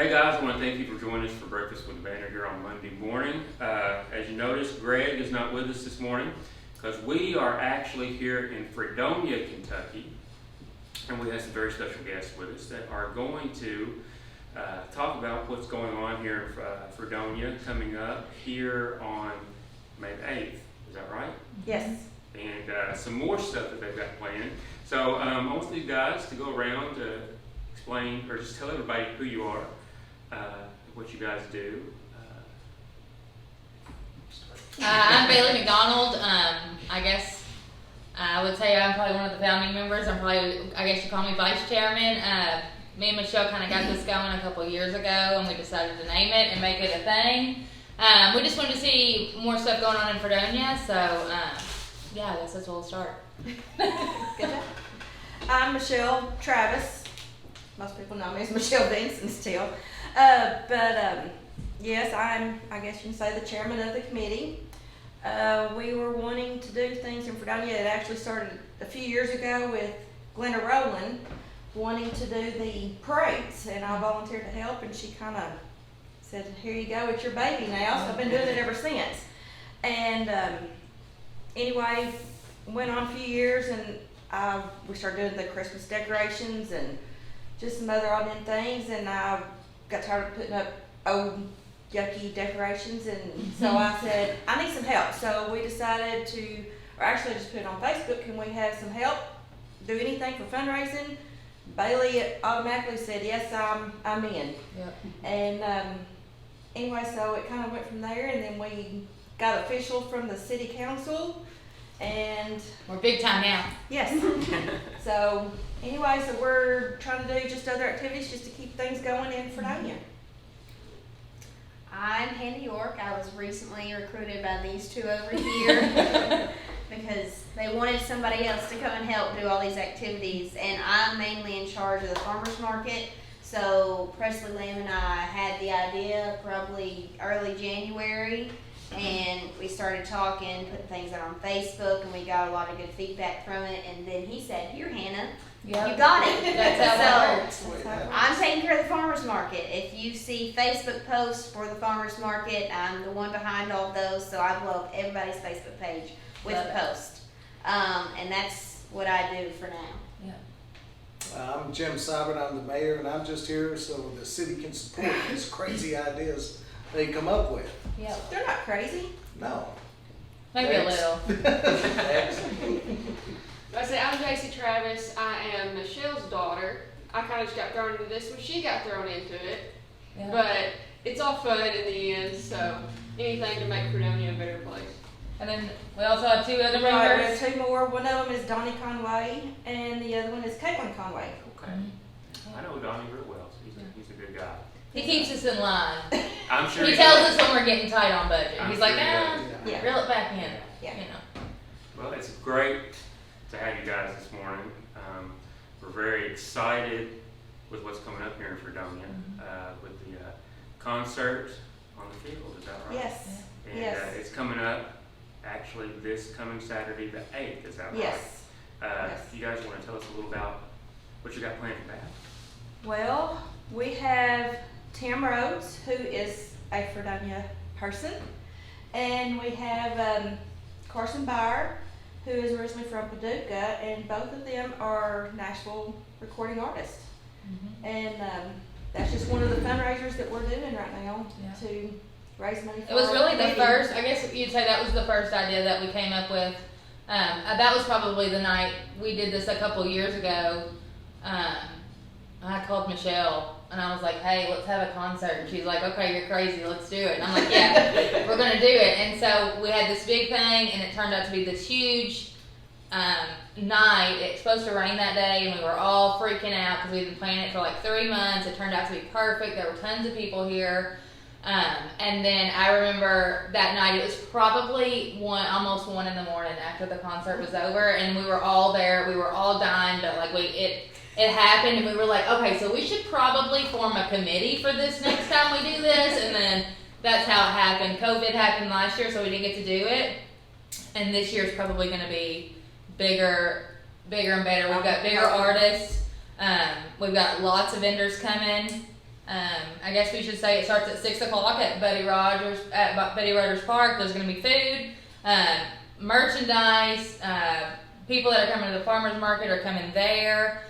Hey guys, I want to thank you for joining us for Breakfast with the Banner here on Monday morning. As you noticed, Greg is not with us this morning because we are actually here in Fredonia, Kentucky, and we have some very special guests with us that are going to talk about what's going on here in Fredonia coming up here on May the 8th. Is that right? Yes. And some more stuff that they've got planned. So I want you guys to go around to explain or just tell everybody who you are, what you guys do. I'm Bailey McDonald. I guess I would say I'm probably one of the founding members. I'm probably, I guess you call me vice chairman. Me and Michelle kind of got this going a couple of years ago, and we decided to name it and make it a thing. We just wanted to see more stuff going on in Fredonia, so yeah, I guess that's where we'll start. Good job. I'm Michelle Travis. Most people know me as Michelle Benson still. Yes, I guess you can say the chairman of the committee. We were wanting to do things in Fredonia. It actually started a few years ago with Glenda Rowland wanting to do the parades, and I volunteered to help, and she kind of said, here you go, it's your baby now. So I've been doing it ever since. And anyway, went on a few years, and we started doing the Christmas decorations and just some other odd end things, and I got tired of putting up old yucky decorations, and so I said, I need some help. So we decided to, or actually just put it on Facebook, can we have some help, do anything for fundraising? Bailey automatically said, yes, I'm in. Yep. And anyway, so it kind of went from there, and then we got official from the city council, and We're big time now. yes. So anyway, so we're trying to do just other activities just to keep things going in Fredonia. I'm Hannah York. I was recently recruited by these two over here because they wanted somebody else to come and help do all these activities, and I'm mainly in charge of the farmers market. So Presley Lamb and I had the idea probably early January, and we started talking, putting things out on Facebook, and we got a lot of good feedback from it. And then he said, here, Hannah, Yep. you got it. That's how that works. That's how it works. I'm taking care of the farmers market. If you see Facebook posts for the farmers market, I'm the one behind all of those, so I blow up everybody's Facebook page with Love a it. post. And that's what I do for now. Yeah. I'm Jim Seibert, I'm the mayor, and I'm just here so the city can support these crazy ideas they come up with. Yep. They're not crazy. No. Maybe a little. I say, I'm JC Travis. I am Michelle's daughter. I kind of just got thrown into this when she got thrown into it. Yeah. But it's all fun in the end, so anything to make Fredonia a better place. And then we also have two other Right, we members. have two more. One of them is Donnie Conway, and the other one is Caitlin Conway. Okay. I know Donnie real well, so he's a good guy. He keeps us in line. I'm sure He he tells does. us when we're getting tight on budget. I'm He's sure like, he does. Yeah. reel it back in. Yeah. You know. Well, it's great to have you guys this morning. We're very excited with what's coming up here in Fredonia with the concert on the field. Is that right? Yes. And Yes. it's coming up actually this coming Saturday the 8th. Is that right? Yes. Yes. You guys want to tell us a little about what you got planned for that? Well, we have Tim Rhodes, who is a Fredonia person, and we have Carson Byer, who is originally from Paducah, and both of them are Nashville recording artists. And that's just one of the fundraisers that we're doing right now Yeah. to raise money for It was our really the community. first, I guess you'd say that was the first idea that we came up with. That was probably the night we did this a couple years ago. I called Michelle and I was like, hey, let's have a concert. And she's like, okay, you're crazy, let's do it. And I'm like, yeah, we're going to do it. And so we had this big thing, and it turned out to be this huge night. It's supposed to rain that day, and we were all freaking out because we'd been planning it for like 3 months. It turned out to be perfect. There were tons of people here. And then I remember that night, it was probably almost 1 in the morning after the concert was over, and we were all there. We were all dying, but like it happened, and we were like, okay, so we should probably form a committee for this next time we do this. And then that's how it happened. COVID happened last year, so we didn't get to do it. And this year's probably going to be bigger and better. We've got bigger artists. We've got lots of vendors coming. I guess we should say it starts at 6 o'clock at Betty Rogers Park. There's going to be food, merchandise. People that are coming to the farmers market are coming there.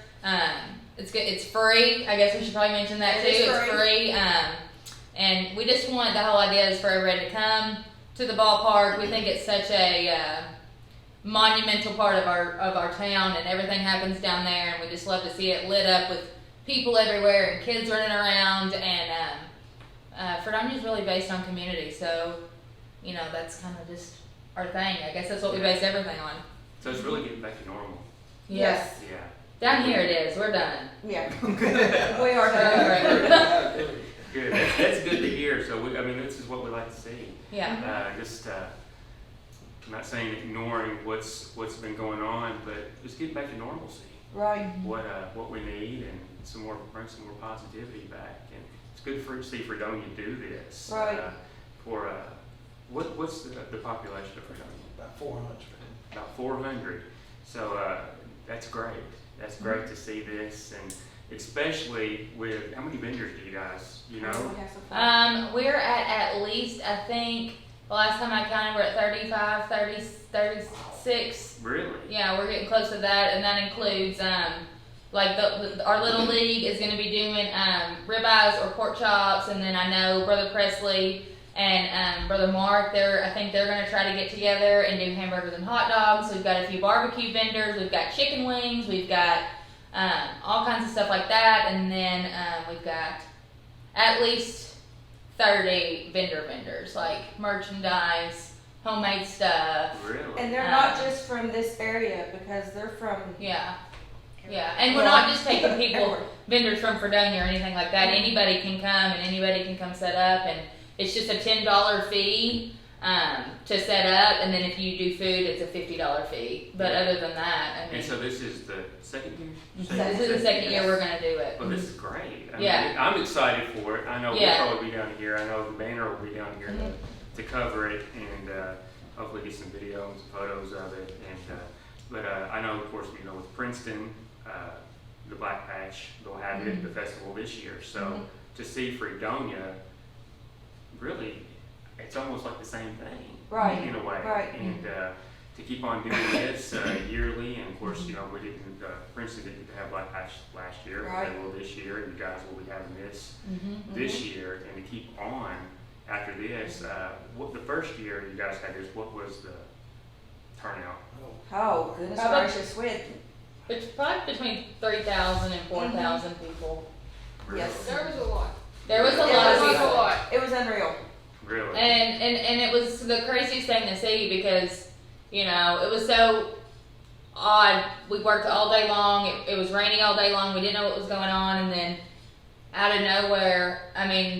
It's good. It's free. I guess we should probably mention that too. It's free. And we just want, the whole idea is for everybody to come to the ballpark. We think it's such a monumental part of our town, and everything happens down there, and we just love to see it lit up with people everywhere and kids running around. And Fredonia is really based on community, so that's kind of just our thing. I guess that's what we base everything on. So it's really getting back to normal. Yes. Yeah. Down here it is. We're done. Yeah. We are done. Good. That's good to hear. So this is what we like to see. Yeah. I'm not saying ignoring what's been going on, but just getting back to normalcy. Right. What we need, and bring some more positivity back. And it's good to see Fredonia do this. Right. What's the population of Fredonia? About 400. About 400. So that's great. That's great to see this, and especially with how many vendors do you guys? We have some fun. We're at least, I think the last time I counted, we're at 35, 30, 36. Really? Yeah, we're getting close to that, and that includes our little league is going to be doing ribeyes or pork chops, and then I know Brother Presley and Brother Mark, I think they're going to try to get together and do hamburgers and hot dogs. We've got a few barbecue vendors. We've got chicken wings. We've got all kinds of stuff like that, and then we've got at least 30 vendors, like merchandise, homemade stuff. Really? And they're not just from this area, because they're from. Yeah, and we're not just taking vendors from Fredonia or anything like that. Anybody can come, and anybody can come set up, and it's just a $10 fee to set up, and then if you do food, it's a $50 fee. But other than that, And so this is the second year? this is the second year we're going to do it. Well, this is great. Yeah. I'm excited for it. I know Yeah. we'll probably be down here. I know the banner will be down here to cover it, and hopefully get some video and some photos of it. And but I know, of course, with Princeton, the Black Patch, they'll have it at the festival this year. So to see Fredonia, really, it's almost like the same thing, Right. in a way. Right. And to keep on doing this yearly, and of course, we didn't. Princeton didn't have Black Patch last year, but they will this year, and you guys will be having this this year. And to keep on after this, the first year you guys had this, what was the turnout? Oh, goodness Probably- gracious, It's probably between 3,000 and 4,000 people. Yes. There was a lot. There was a It lot of was people. a lot. It was unreal. Really? And it was the craziest thing to see, because it was so odd. We worked all day long. It was raining all day long. We didn't know what was going on, and then out of nowhere,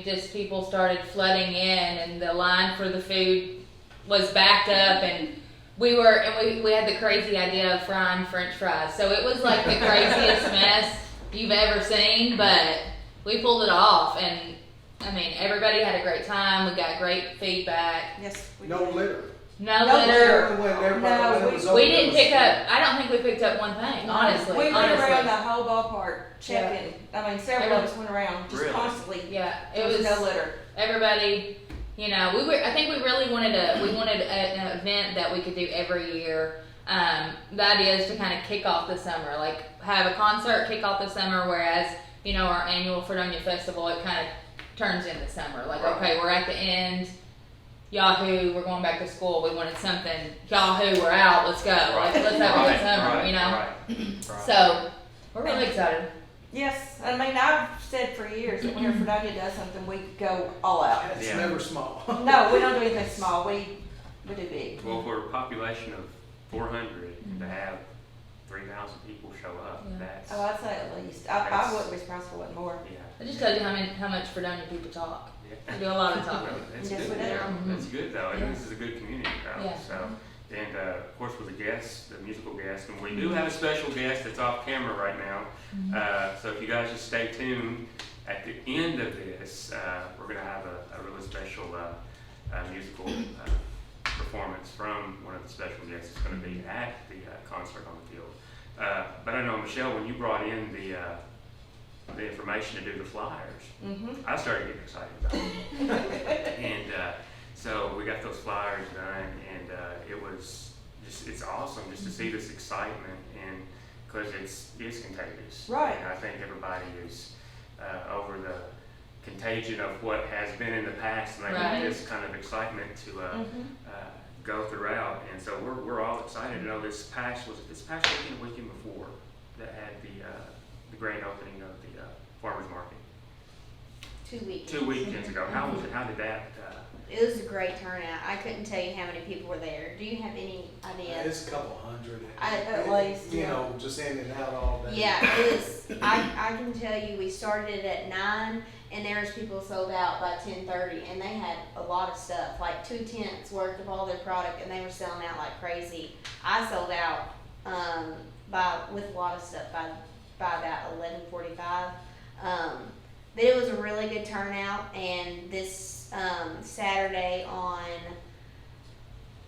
just people started flooding in, and the line for the food was backed up, and we had the crazy idea of frying French fries. So it was like the craziest mess you've ever seen, but we pulled it off, and everybody had a great time. We got great feedback. Yes, we No did. litter. No litter. We didn't pick up. I don't think we picked up one thing. Honestly, We went around the whole ballpark checking. Several of us went around just Really? constantly. Yeah, There it was no litter. everybody. I think we really wanted an event that we could do every year. The idea is to kind of kick off the summer, like have a concert kick off the summer, whereas our annual Fredonia Festival, it kind of turns into summer. Like, okay, we're at the end. Yahoo, we're going back to school. We wanted something. Yahoo, we're out. Let's go. Like, let's have a good summer. Right. So we're really excited. Yes, I've said for years that whenever Fredonia does something, we go all out. It's Yeah. never small. No, we don't do anything small. We do big. Well, for a population of 400 to have 3,000 people show up, Yeah. that's Oh, I'd say at least. I wouldn't be surprised if it wasn't more. yeah. It just tells you how much Fredonia people talk. Yeah. We do a lot of talking. That's Yes, good. we do. That's good though. Yeah. And this is a good community though. Yeah. So, and of course with the guests, the musical guests, and we do have a special guest that's off camera right now. So if you guys just stay tuned, at the end of this, we're gonna have a really special musical performance from one of the special guests. It's gonna be at the concert on the field. But I know, Michelle, when you brought in the the information to do the flyers, Mm-hmm. I started getting excited about it. And so we got those flyers done, and it was it's awesome just to see this excitement, and because it's contagious. Right. And I think everybody is over the contagion of what has been in the past, and they Right. need this kind of excitement to go throughout. And so we're all excited to know this past weekend before that had the grand opening of the farmers market 2 weeks. 2 weekends ago. How was it? How did that? It was a great turnout. I couldn't tell you how many people were there. Do you have any idea? It's a couple hundred. At least, You yeah. know, just in and out all day. Yeah, it was. I can tell you, we started it at 9, and there was people sold out by 10:30, and they had a lot of stuff, like 2 tents worth of all their product, and they were selling out like crazy. I sold out with a lot of stuff by about 11:45. But it was a really good turnout, and this Saturday on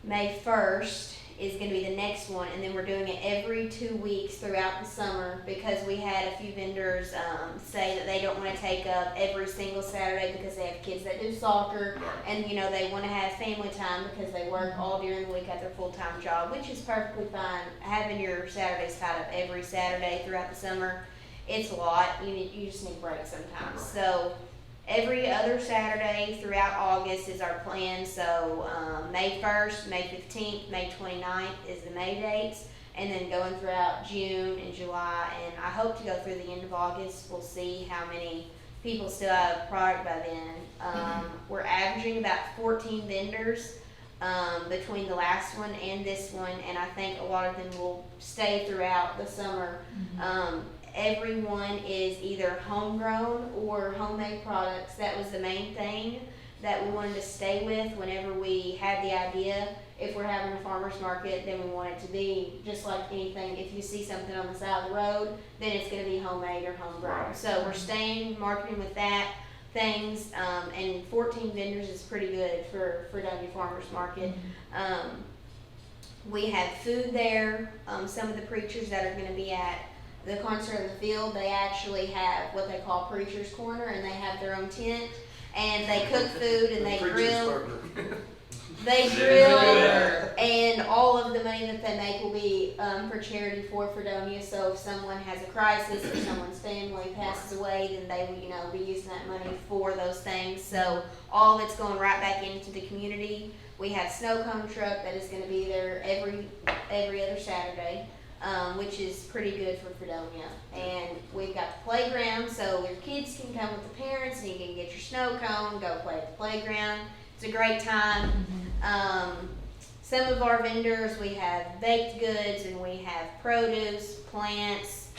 May 1st is going to be the next one, and then we're doing it every 2 weeks throughout the summer because we had a few vendors say that they don't want to take up every single Saturday because they have kids that do soccer, and you know they want to have family time because they work all during the week at their full-time job, which is perfectly fine. Having your Saturdays tied up every Saturday throughout the summer, it's a lot. You just need breaks sometimes. So every other Saturday throughout August is our plan. So May 1st, May 15th, May 29th is the May dates, and then going throughout June and July, and I hope to go through the end of August. We'll see how many people still have product by then. We're averaging about 14 vendors between the last one and this one, and I think a lot of them will stay throughout the summer. Everyone is either homegrown or homemade products. That was the main thing that we wanted to stay with whenever we had the idea. If we're having a farmer's market, then we want it to be just like anything. If you see something on the side of the road, then it's going to be homemade or homegrown. Right. So we're staying marketing with that things, and 14 vendors is pretty good for Fredonia Farmers Market. We have food there. Some of the preachers that are going to be at the concert in the field, they actually have what they call Preacher's Corner, and they have their own tent, and they cook food and they grill. They grill, and all of the money that they make will be for charity for Fredonia. So if someone has a crisis or someone's family passes away, then they will, be using that money for those things. So all of it's going right back into the community. We have snow cone truck that is going to be there every other Saturday. Which is pretty good for Fredonia. And we've got the playground, so your kids can come with the parents and you can get your snow cone, go play at the playground. It's a great time. Some of our vendors, we have baked goods and we have produce, plants,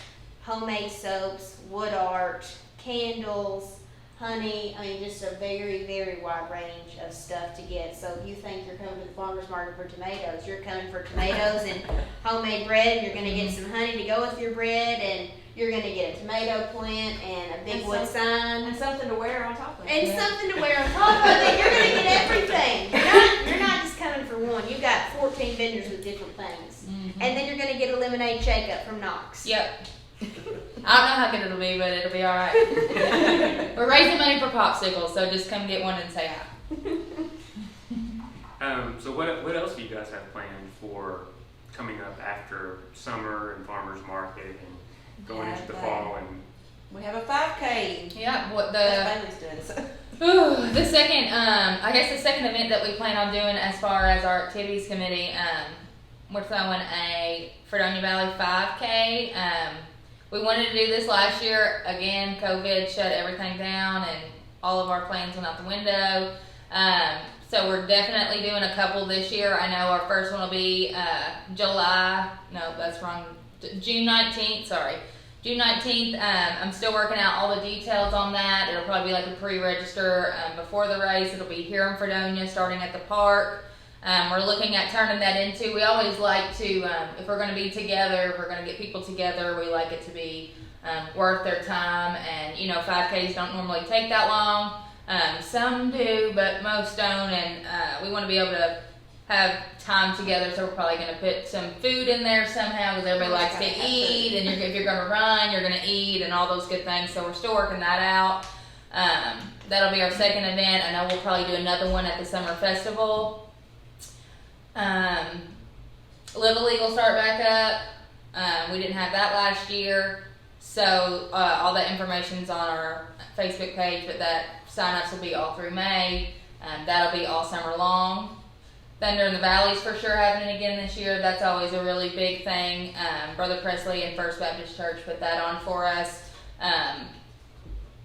homemade soaps, wood art, candles, honey. Just a very, very wide range of stuff to get. So if you think you're coming to the farmer's market for tomatoes, you're coming for tomatoes and homemade bread. You're going to get some honey to go with your bread, and you're going to get a tomato plant and a big wood sign. And something to wear on top of it. And something to wear on top of it. You're going to get everything. You're not just coming for one. You've got 14 vendors with different things. And then you're going to get a lemonade shake-up from Knox. Yep. I don't know how good it'll be, but it'll be all right. We're raising money for popsicles, so just come get one and say hi. So what else do you guys have planned for coming up after summer and farmers market and going into the fall? And We have a 5K. Yeah, That's Bailey's doing. So. the second, I guess the second event that we plan on doing as far as our activities committee, we're throwing a Fredonia Valley 5K. We wanted to do this last year. Again, COVID shut everything down and all of our plans went out the window. So we're definitely doing a couple this year. I know our first one will be June 19th, sorry. June 19th. I'm still working out all the details on that. It'll probably be like a pre-register before the race. It'll be here in Fredonia, starting at the park. We're looking at turning that into, we always like to, if we're going to be together, if we're going to get people together, we like it to be worth their time. And, 5Ks don't normally take that long. Some do, but most don't. And we want to be able to have time together, so we're probably gonna put some food in there somehow, because everybody likes to eat, and if you're gonna run, you're gonna eat, and all those good things, so we're still working that out. That'll be our second event. I know we'll probably do another one at the summer festival. Little League will start back up. We didn't have that last year, so all that information's on our Facebook page, but that sign-ups will be all through May. That'll be all summer long. Thunder in the Valley's for sure happening again this year. That's always a really big thing. Brother Presley and First Baptist Church put that on for us.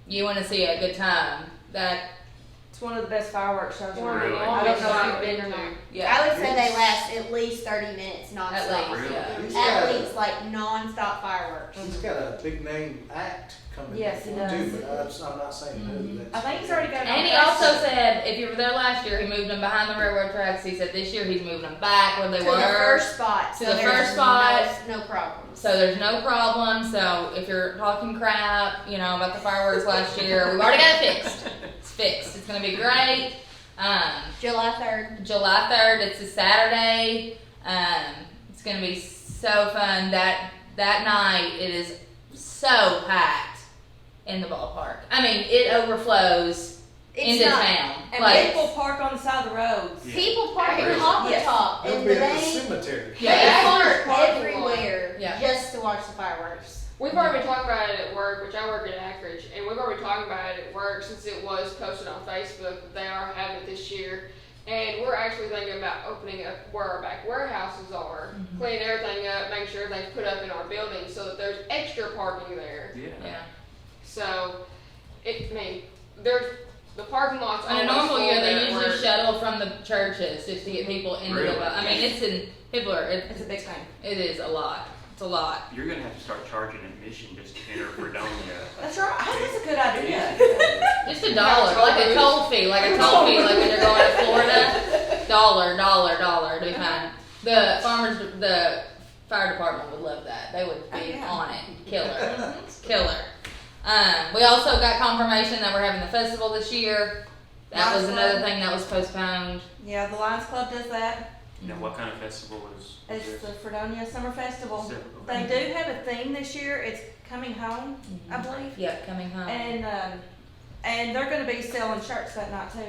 You want to see a good time. It's one of the best fireworks shows One of the Really? I don't longest know if I've you've been been to. or not. Yeah, I would say they last at least 30 minutes at nonstop. least, Really? yeah. He's At got, least like nonstop fireworks. he's got a big name act coming. Yes, he too, does. but I'm not saying who. I think he's already got it on And he Facebook. also said, if you were there last year, he moved them behind the railroad tracks. He said this year he's moving them back where they To were. the first spot. To so the there's first spot. No problems. So there's no problem. So if you're talking crap, about the fireworks last year, we've already got it fixed. It's fixed. It's gonna be great. July 3rd. July 3rd. It's a Saturday. It's gonna be so fun. That night it is so packed in the ballpark. I mean, it overflows into town. And Like, people park on the side of the roads. Yeah. People parking Really? on the Yes. top They'll and be the at the bank. cemetery. Yeah, They it's park parking everywhere Yeah. just to watch the fireworks. We've already been talking about it at work, which I work at Anchorage, and we've already talked about it at work since it was posted on Facebook that they are having it this year. And we're actually thinking about opening up where our back warehouses are, cleaning everything up, making sure everything's put up in our building so that there's extra parking there. Yeah. yeah. So, there's the parking lots. On a almost normal full year, there they at usually work. shuttle from the churches just to get people into Really? the. I mean, It's a big thing. it is a lot. It's a lot. You're gonna have to start charging admission just to enter Fredonia. That's right. I think that's a good idea. Just $1, like a toll fee, like when you're going to Florida. $1 to be fine. The fire department would love that. They would be yeah. on it. Killer. We also got confirmation that we're having the festival this year. That was Lions another Club. thing that was postponed. Yeah, the Lions Club does that. Now, what kind of festival is It's this? the Fredonia Summer Festival. So- They do have a theme this year. It's coming home, I believe. Yep, coming home. And they're going to be selling shirts that night too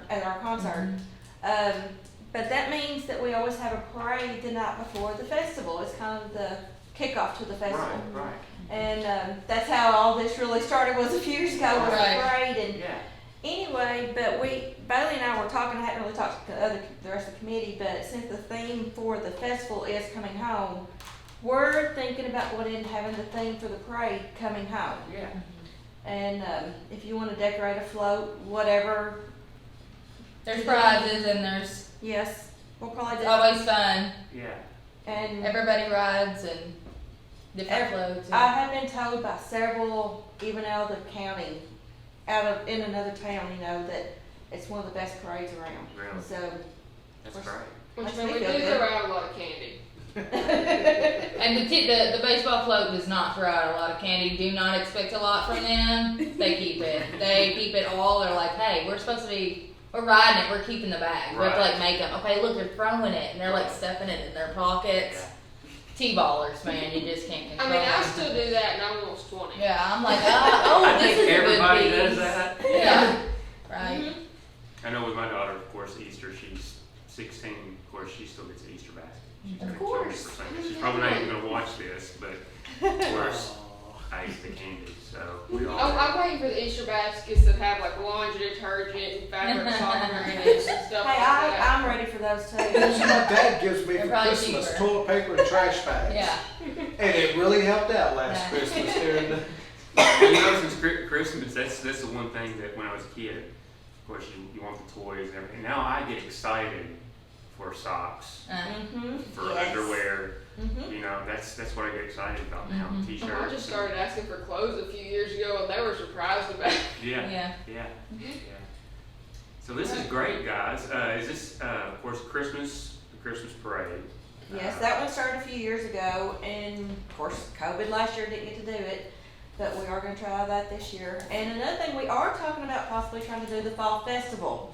at our concert. But that means that we always have a parade the night before the festival. It's kind of the kickoff to the festival. Right. And that's how all this really started. Was a few years ago with Right. a parade. And Yeah. anyway, but Bailey and I were talking. I hadn't really talked to the rest of the committee, but since the theme for the festival is coming home, we're thinking about going in having the theme for the parade coming home. Yeah. And if you want to decorate a float, whatever, There's prizes and there's yes, we'll probably do. always fun. Yeah. And Everybody rides and different floats. I have been told by several, even out of the county, in another town, that it's one of the best parades around. Really? So, That's great. Which Makes means me we do feel throw good. out a lot of candy. And the baseball float does not throw out a lot of candy. Do not expect a lot from them. They keep it. They keep it all. They're like, hey, we're riding it. We're keeping the bag. We have to Right. make them. Okay, look, they're throwing it, and they're like stuffing it in their pockets. T-ballers, man, you just can't I control. mean, I them. still do that, and I'm almost 20. Yeah, I'm like, oh, I this think is a everybody good does piece. that. Yeah, right. Mhm. I know with my daughter, of course, Easter, she's 16, of course, she still gets an Easter basket. She's Of gonna kill me course. for saying this. She's probably not even gonna watch this, but of course, I eat the candy, so we all. I'm waiting for the Easter baskets that have like laundry detergent and fabric softener in it and stuff hey, like that. I'm ready for those too. That's what my dad gives me They're for probably Christmas, cheaper. toilet paper and trash bags. Yeah. And it really helped out last Yeah. Christmas during the. Since Christmas, that's the one thing that when I was a kid, of course, you want the toys and everything. Now I get excited for socks, Mm-hmm. for Yes. underwear. Mm-hmm. That's what I get excited about now. Mhm. T-shirts. I just started asking for clothes a few years ago, and they were surprised about it. Yeah. Yeah. Yeah. So this is great, guys. Is this, of course, the Christmas parade? Yes, that one started a few years ago, and of course, COVID last year didn't get to do it, but we are going to try that this year. And another thing, we are talking about possibly trying to do the fall festival.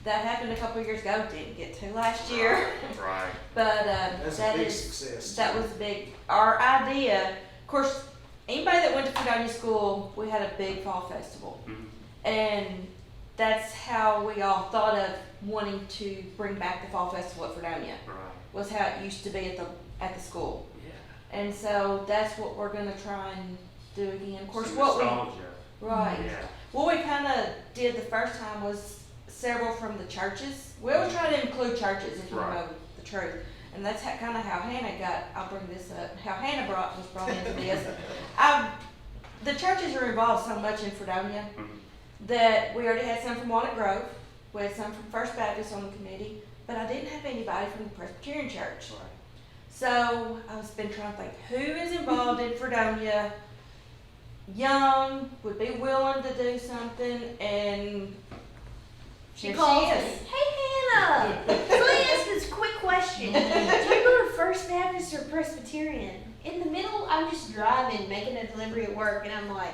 that happened a couple of years ago, didn't get to last year. Right. But, That's a that big is, success. that was big, our idea, of course, anybody that went to Fredonia School, we had a big fall festival. Mhm. And that's how we all thought of wanting to bring back the fall festival at Fredonia, Right. was how it used to be at the school. Yeah. And so that's what we're gonna try and do again. Of course, Some what we, nostalgia. right. Yeah. What we kinda did the first time was several from the churches. We always try to include churches, if you Right. know the truth. And that's kinda how Hannah got, I'll bring this up, how Hannah was brought into this. The churches are involved so much in Fredonia Mhm. that we already had some from Walnut Grove, we had some from First Baptist on the committee, but I didn't have anybody from the Presbyterian Church. Right. So I've been trying to think, who is involved in Fredonia, young, would be willing to do something, and She here calls she me. is. Hey Hannah, so let me ask this quick question. Do you go to First Baptist or Presbyterian? In the middle, I'm just driving, making a delivery at work, and I'm like,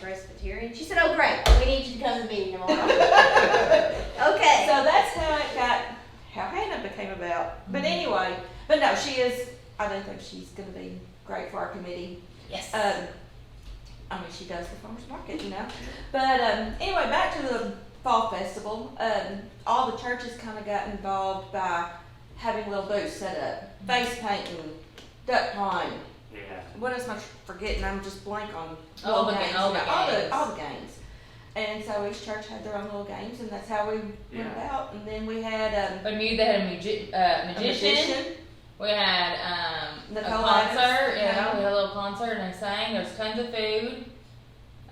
Presbyterian? She said, oh great, we need you to come to the meeting tomorrow. Okay. So that's how Hannah became about. But anyway, but no, she is, I do think she's gonna be great for our committee. Yes. I mean, she does the farmer's market, you know. But anyway, back to the fall festival. All the churches kind of got involved by having little booths set up, face painting, duck pond. Yeah. What else am I forgetting? I'm just blank on All little the games. all the games. All the games. And so each church had their own little games, and that's how we went Yeah. about. And then we had But they had a a magician. We had a Nicole concert. Adams. Yeah, we had a little concert and they sang. There's tons of food.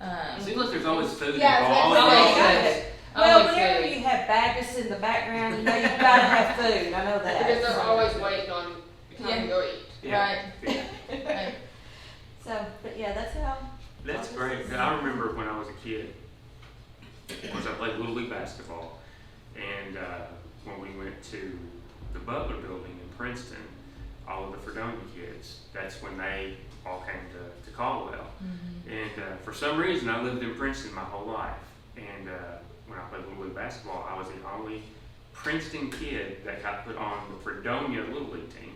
It seems like there's always food Yeah, involved. that's Always right. food. Well, Always whenever food. you have Baptists in the background, you know you've got to have food. I know that. Because they're always waiting on time to go eat. Yeah. Right. Yeah. Right. So, but yeah, that's how. That's great. I remember when I was a kid, of course I played Little League basketball, and when we went to the Butler building in Princeton, all of the Fredonia kids, that's when they all came to Caldwell. And for some reason I lived in Princeton my whole life, and when I played Little League basketball, I was the only Princeton kid that got put on the Fredonia Little League team.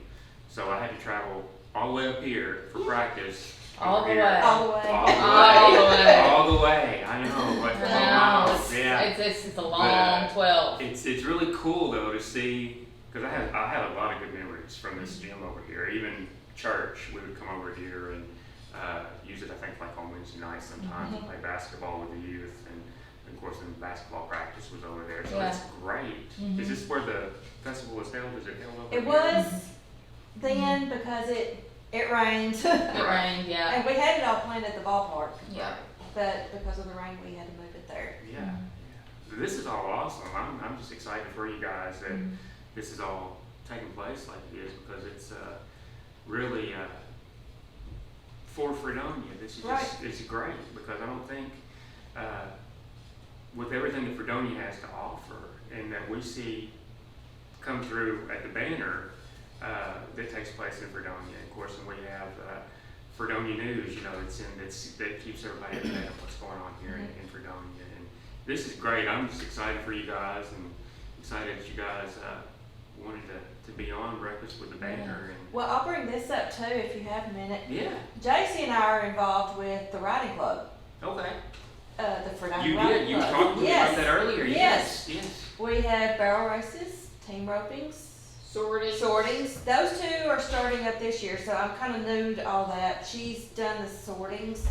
So I had to travel all the way up here for practice. All the over here. way. All the way. All the way. All the way. All the way. I know. Like 12 miles. Yeah. It's a long 12. It's really cool though to see, because I have a lot of good memories from this gym over here. Even church, we would come over here and use it. I think like on Wednesday nights sometimes and play basketball with the youth, and of course then basketball practice was over there. So Yeah. it's great. Is this where the festival was held? Is it held over It here? was then because it rained, It rained, yeah. and we had it all planned at the ballpark, Yeah. but because of the rain, we had to move it there. Yeah. This is all awesome. I'm just excited for you guys that this is all taking place like it is, because it's really for Fredonia. This is Right. just, it's great, because I don't think with everything that Fredonia has to offer and that we see come through at the banner that takes place in Fredonia. Of course, and we have Fredonia News, you know, that keeps everybody up to date on what's going on here in Fredonia. And this is great. I'm just excited for you guys, and excited that you guys wanted to be on Breakfast with the Banner. And Well, I'll bring this up too if you have a minute. yeah, JC and I are involved with the riding club, okay. the Fredonia You Riding did. You Club. talked to me Yes. about that earlier. Yes. Yes. We have barrel races, team ropings, Sorting. sortings. Those two are starting up this year, so I'm kind of new to all that. She's done the sortings.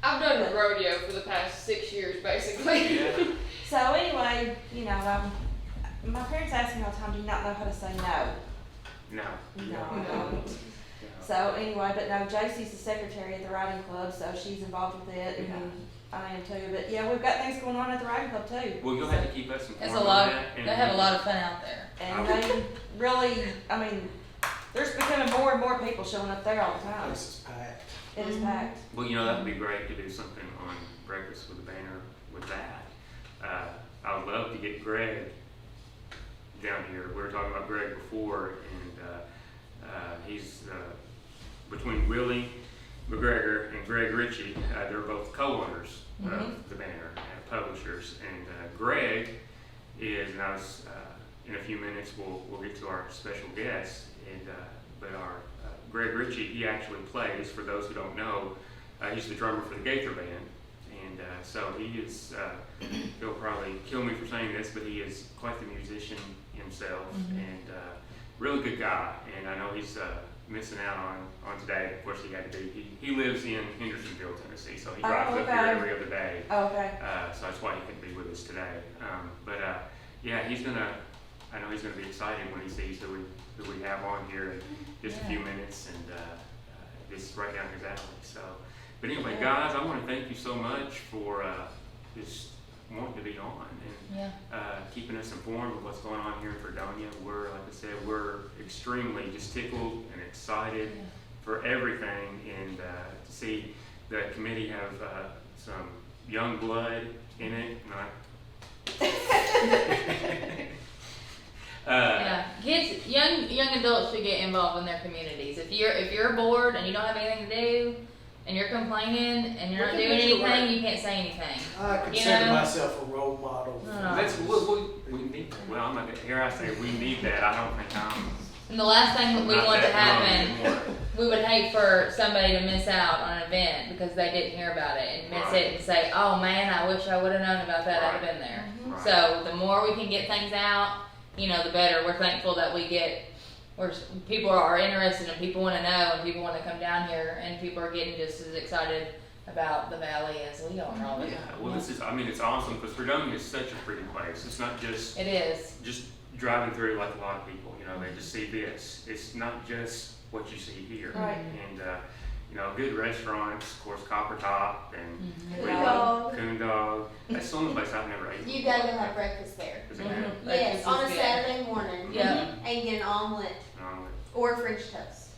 I've done rodeo for the past 6 years, basically. Yeah. So anyway, you know, my parents ask me all the time, do you not know how to say no? No. No, I don't. So anyway, but no, JC's the secretary at the riding club, so she's involved with it, and I am too. But yeah, we've got things going on at the riding club too. Well, you'll have to keep us informed It's a on lot. that. And They have a lot of fun out there. And they really, I mean, there's becoming more and more people showing up there all the time. This is packed. It is packed. Well, you know, that would be great to do something on Breakfast with the Banner with that. I would love to get Greg down here. We were talking about Greg before, and he's between Willie McGregor and Greg Ritchie. They're both co-owners of the Banner and publishers. And Greg is, and I was, in a few minutes, we'll get to our special guest, and, but our, Greg Ritchie, he actually plays, for those who don't know, he's the drummer for the Gaither Band, and, so he is, he'll probably kill me for saying this, but he is quite the musician himself, and, really good guy, and I know he's, missing out on today. Of course, he had to be. He lives in Hendersonville, Tennessee, so he drives up here every other day. Okay. So that's why he couldn't be with us today. Yeah, he's gonna. I know he's gonna be excited when he sees who we have on here in just a few minutes, and this is right down his alley. So, but anyway, guys, I want to thank you so much for just wanting to be on and keeping us informed of what's going on here in Fredonia. We're, like I said, we're extremely just tickled and excited for everything, and to see the committee have some young blood in it. Kids, young adults should get involved in their communities. If you're bored and you don't have anything to do, and you're complaining and you're not doing anything, you can't say anything. I consider myself a role model. That's we need. Well, I'm not gonna hear I say we need that. I don't think I'm. And the last thing that we not want to that happen, we would hate for somebody to miss out on an event because they didn't hear about it and miss it and say, "Oh man, I wish I would have known about that. I'd have been there." Right. So the more we can get things out, the better. We're thankful that we get. Where people are interested and people want to know and people want to come down here and people are getting just as excited about the valley as we are. Yeah, well, this is. I mean, it's awesome because Fredonia is such a pretty place. It's not just. It is. Just driving through like a lot of people. They just see this. It's not just what you see here. Right. And good restaurants, of course, Copper Top and Coon Dog. Coon Dog. That's the only place I've never ate. You gotta go have breakfast there. Is it good? Yes, Breakfast on a is good. Saturday morning. Yeah. And get an omelet or French toast.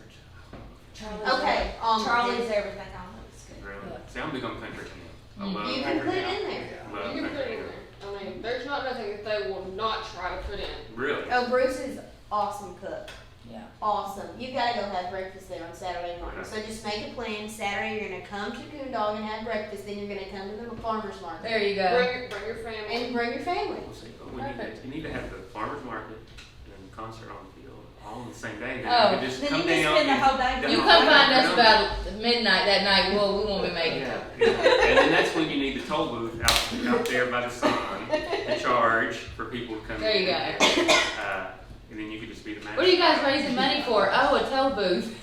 Charlie's Okay, omelet. Charlie's everything on it. It's good. Really? See, I'm big on country ham. I Mhm. love You can country put it ham. in there. Love You can put country it in ham. there. I mean, there's not nothing that they will not try to put in. Really? Oh, Bruce is awesome cook. Yeah. Awesome. You gotta go have breakfast there on Saturday morning. So just make a plan. Saturday you're gonna come to Coon Dog and have breakfast. Then you're gonna come to the farmer's market There you go. Bring your family. and bring your family. Well, see, Perfect. you need to have the farmer's market and the concert on the field all on the same day. Then Oh, you can just then come you can down. spend the and- whole day. You down come all find day, us about midnight that night. Well, we won't be making it. Yeah. And then that's when you need the toll booth out there by the sun to charge for people to come There you in. go. And then you could just be the man. What are you guys raising money for? Oh, a toll booth.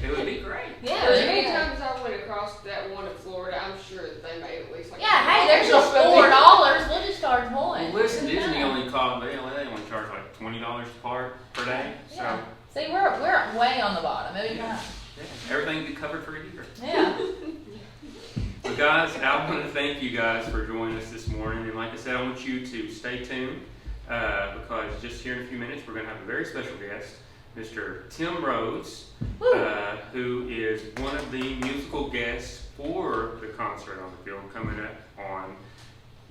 It would be great. Yeah. As There many you go. times I went across that one in Florida, I'm sure that they made at least like. Yeah. Hey, there's just $4. We'll just charge one. Well, listen, Disney only called. They only charge like $20 per day. So Yeah. See, we're way on the bottom. It'll be fine. yeah, everything be covered for a year. Yeah. Well, guys, I want to thank you guys for joining us this morning. And like I said, I want you to stay tuned because just here in a few minutes, we're going to have a very special guest, Mr. Tim Rhodes, who is one of the musical guests for the concert on the field coming up on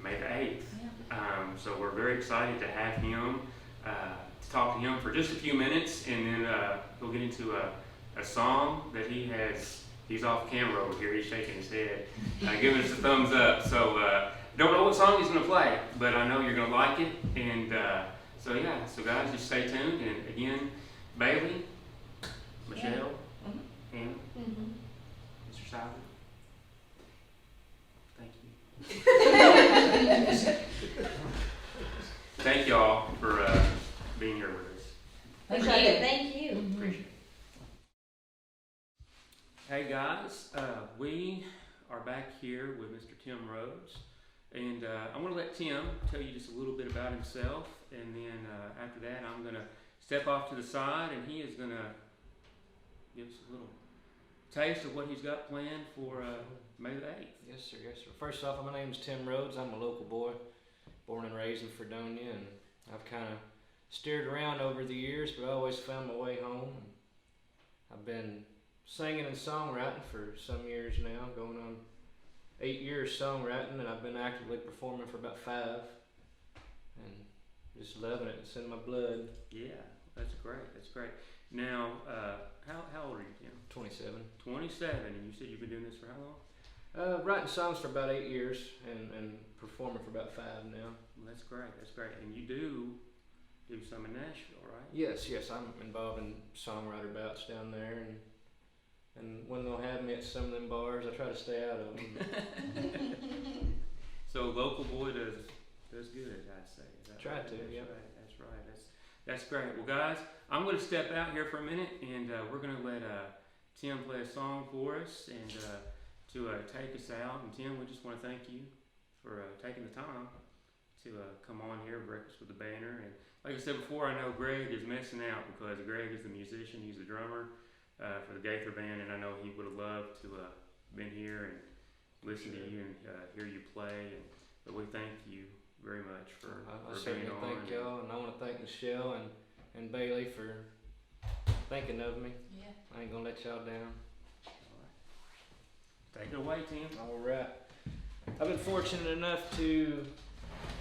May the 8th. So we're very excited to have him, to talk to him for just a few minutes, and then we'll get into a song that he has. He's off camera over here. He's shaking his head, giving us a thumbs up. So don't know what song he's going to play, but I know you're going to like it. And so guys, just stay tuned. And again, Bailey, Michelle, Hannah, Mr. Simon, thank you. Thank y'all for being here with us. Thank Appreciate you. it. Thank you. Appreciate it. Hey guys, we are back here with Mr. Tim Rhodes, and I'm going to let Tim tell you just a little bit about himself, and then after that I'm going to step off to the side and he is going to give us a little taste of what he's got planned for May the 8th. Yes, sir. Yes, sir. First off, my name is Tim Rhodes. I'm a local boy, born and raised in Fredonia, and I've kind of steered around over the years, but I always found my way home. I've been singing and songwriting for some years now, going on 8 years songwriting, and I've been actively performing for about 5, and just loving it. It's in my blood. Yeah, that's great. That's great. Now, how old are you, Tim? 27. 27, and you said you've been doing this for how long? Writing songs for about 8 years and performing for about 5 now. Well, that's great. That's great. And you do some in Nashville, right? Yes, I'm involved in songwriter bouts down there, and when they'll have me at some of them bars, I try to stay out of them. So local boy does good, I'd say. Is that Try right? to, That's yeah. right. That's right. That's great. Well, guys, I'm going to step out here for a minute, and we're going to let Tim play a song for us and to take us out. And Tim, we just want to thank you for taking the time to come on here, Breakfast with the Banner. And like I said before, I know Greg is missing out because Greg is the musician. He's the drummer for the Gaither Band, and I know he would have loved to been here and listen to you and hear you play. But we thank you very much for I being certainly on. thank y'all, and I want to thank Michelle and Bailey for thinking of me. Yeah. I ain't gonna let y'all down. Take it away, Tim. All right. I've been fortunate enough to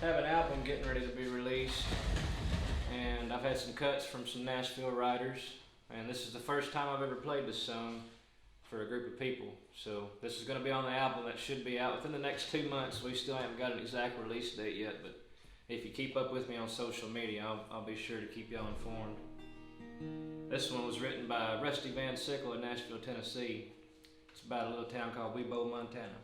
have an album getting ready to be released, and I've had some cuts from some Nashville writers, and this is the first time I've ever played this song for a group of people. So this is going to be on the album that should be out within the next 2 months. We still haven't got an exact release date yet, but if you keep up with me on social media, I'll be sure to keep y'all informed. This one was written by Rusty Van Sickle in Nashville, Tennessee. It's about a little town called Webo, Montana.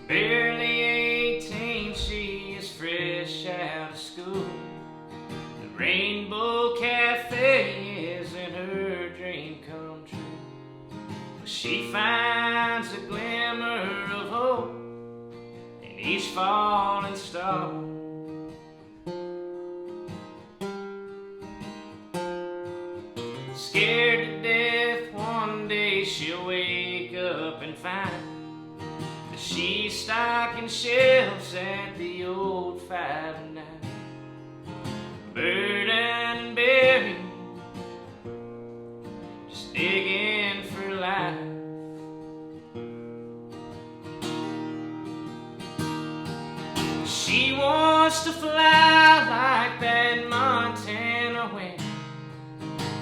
Barely 18, she is fresh out of school. The Rainbow Cafe is in her dream come true. She finds a glimmer of hope in each falling star. Scared to death, one day she'll wake up and find that she's stocking shelves at the old 5 and 9. Burdened and buried, just digging for life. She wants to fly like that Montana wind.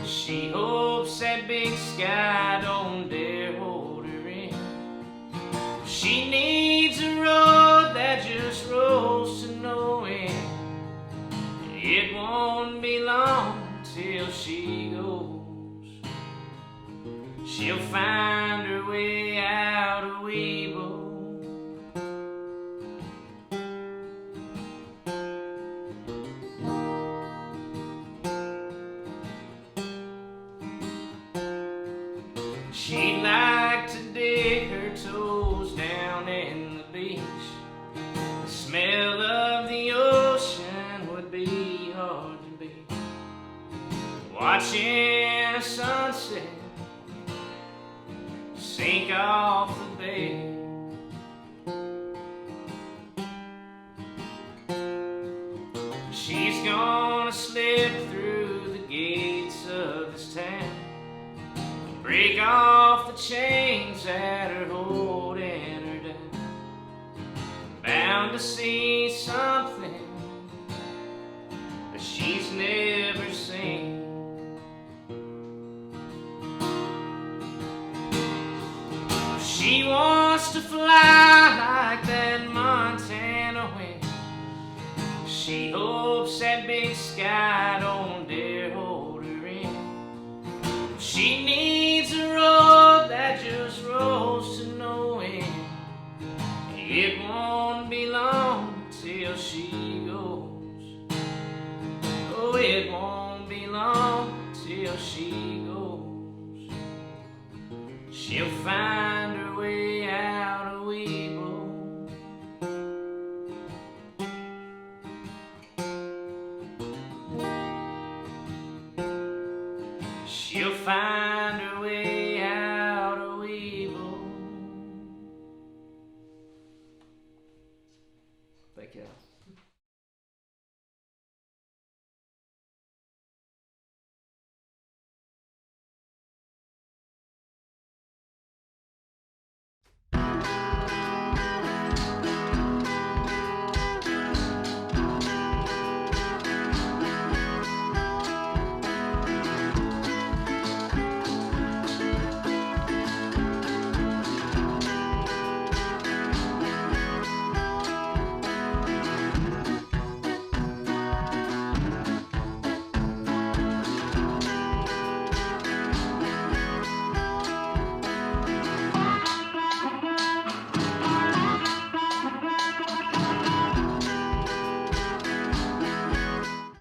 She hopes that big sky don't dare hold her in. She needs a road that just rolls to no end. It won't be long till she goes. She'll find her way out of Webo. She'd like to dig her toes down in the beach. The smell of the ocean would be hard to beat. Watching a sunset sink off the bay. She's gonna slip through the gates of this town, break off the chains that are holding her down. Bound to see something that she's never seen. She wants to fly like that Montana wind. She hopes that big sky don't dare hold her in. She needs a road that just rolls to no end. It won't be long till she goes. Oh, it won't be long till she goes. She'll find her way out of Webo. She'll find her way out of Webo. Thank you.